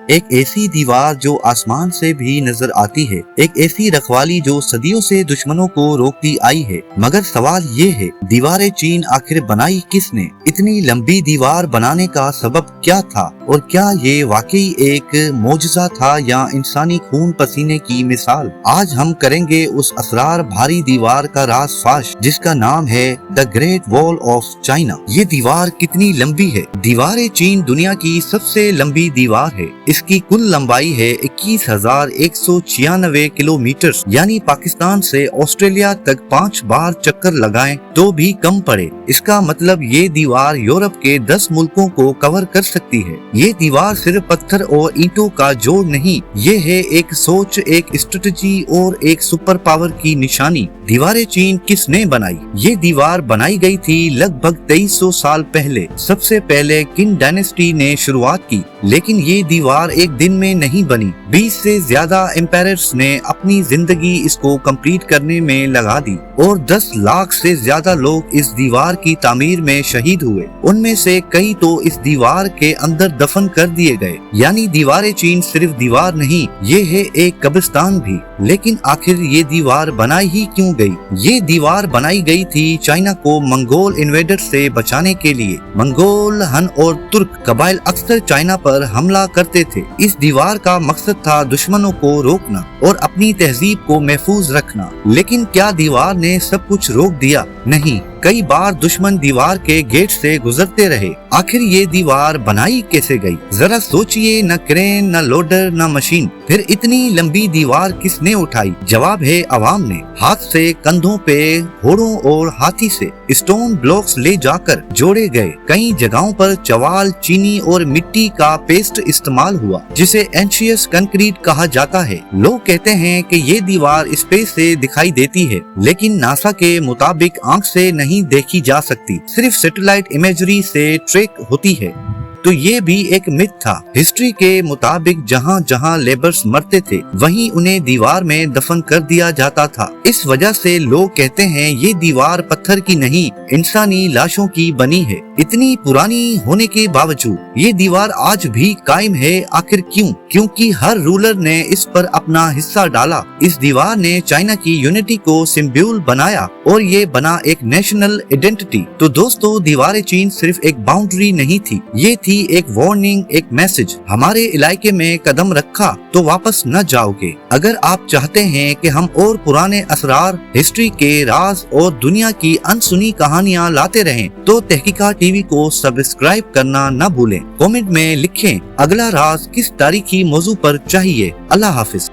एक ऐसी दीवार जो आसमान से भी नजर आती है, एक ऐसी रखवाली जो सदियों से दुश्मनों को रोकती आई है। मगर सवाल ये है, दीवारें चीन आखिर बनाई किसने? इतनी लंबी दीवार बनाने का सबब क्या था? और क्या ये वाकई एक मोजज़ा था या इंसानी खून पसीने की मिसाल? आज हम करेंगे उस असरार भारी दीवार का राज फाश, जिसका नाम है the great wall of China. ये दीवार कितनी लंबी है? दीवारें चीन दुनिया की सबसे लंबी दीवार है। इसकी कुल लंबाई है 21,196 किलोमीटर, यानी पाकिस्तान से ऑस्ट्रेलिया तक 5 बार चक्कर लगाएं तो भी कम पड़े। इसका मतलब ये दीवार यूरोप के 10 मुल्कों को कवर कर सकती है। ये दीवार सिर्फ पत्थर और ईंटों का जोड़ नहीं, ये है एक सोच, एक स्ट्रेटजी और एक सुपर पावर की निशानी। दीवारें चीन किसने बनाई? ये दीवार बनाई गई थी लगभग 2300 साल पहले। सबसे पहले किन डायनेस्टी ने शुरुआत की, लेकिन ये दीवार एक दिन में नहीं बनी। 20 से ज्यादा एम्पायर्स ने अपनी जिंदगी इसको कंप्लीट करने में लगा दी और 10 लाख से ज्यादा लोग इस दीवार की तामीर में शहीद हुए। उनमें से कई तो इस दीवार के अंदर दफन कर दिए गए। यानी दीवारें चीन सिर्फ दीवार नहीं, ये है एक कब्रिस्तान भी। लेकिन आखिर ये दीवार बनाई ही क्यों गई? ये दीवार बनाई गई थी चाइना को मंगोल इन्वेडर से बचाने के लिए। मंगोल, हन और तुर्क कबाइल अक्सर चाइना पर हमला करते थे। इस दीवार का मकसद था दुश्मनों को रोकना और अपनी तहजीब को महफूज रखना। लेकिन क्या दीवार ने सब कुछ रोक दिया? नहीं, कई बार दुश्मन दीवार के गेट से गुजरते रहे। आखिर ये दीवार बनाई कैसे गई? जरा सोचिए, न क्रेन, न लोडर, न मशीन, फिर इतनी लंबी दीवार किसने उठाई? जवाब है अवाम ने। हाथ से, कंधों पे, घोड़ों और हाथी से स्टोन ब्लॉक्स ले जाकर जोड़े गए। कई जगहों पर चवाल, चीनी और मिट्टी का पेस्ट इस्तेमाल हुआ, जिसे एंशियस कंक्रीट कहा जाता है। लोग कहते हैं कि ये दीवार स्पेस से दिखाई देती है, लेकिन नासा के मुताबिक आंख से नहीं देखी जा सकती, सिर्फ सैटेलाइट इमेजरी से ट्रैक होती है। तो ये भी एक मिथ था। हिस्ट्री के मुताबिक जहाँ जहाँ लेबर्स मरते थे, वहीं उन्हें दीवार में दफन कर दिया जाता था। इस वजह से लोग कहते हैं ये दीवार पत्थर की नहीं, इंसानी लाशों की बनी है। इतनी पुरानी होने के बावजूद ये दीवार आज भी कायम है। आखिर क्यों? क्योंकि हर रूलर ने इस पर अपना हिस्सा डाला। इस दीवार ने चाइना की यूनिटी को सिंबल बनाया और ये बना एक नेशनल आइडेंटिटी। तो दोस्तों, दीवारें चीन सिर्फ एक बाउंड्री नहीं थी, ये थी एक वार्निंग, एक मैसेज। हमारे इलाके में कदम रखा तो वापस न जाओगे। अगर आप चाहते हैं कि हम और पुराने असरार, हिस्ट्री के राज और दुनिया की अनसुनी कहानियां लाते रहें, तो तहकीकात टीवी को सब्सक्राइब करना न भूलें। कमेंट में लिखें अगला राज किस तारीखी मौजू पर चाहिए। अल्लाह हाफिज।